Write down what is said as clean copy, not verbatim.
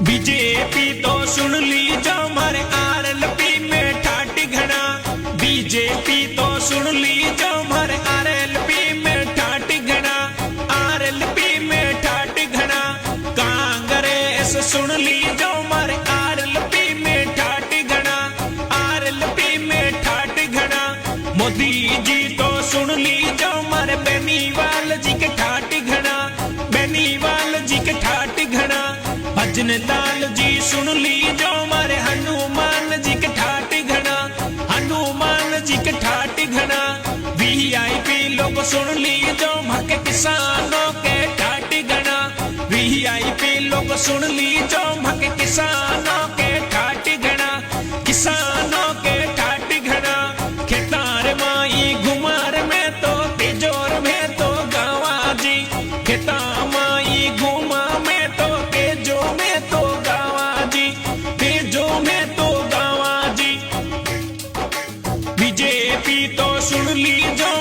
BJP तो सुन लीजो मारे RLP में ठाट घना। बीजेपी तो सुन लीजो मारे आरएलपी में ठाट घना। आरएलपी में ठाट घना। कांग्रेस सुन लीजो मारे आरएलपी में ठाट घना। आरएलपी में ठाट घना। मोदी जी तो सुन लीजो मारे बेनीवाल जी के ठाट घना। बेनीवाल जी के ठाट घना। भजन लाल जी सुन लीजो मारे हनुमान जी के ठाट घना। हनुमान जी के ठाट घना। वीआईपी लोग सुन लीजो मके किसानों के ठाट घना। वीआईपी लोग सुन लीजो मके किसानों के ठाट घना। किसानों के ठाट घना। खेतार माई घुमार में तो तिजोर में तो गावा जी। खेता माई घुमा में तो तेजो में तो गावा जी। तेजो में तो गावा जी। बीजेपी तो सुन लीजो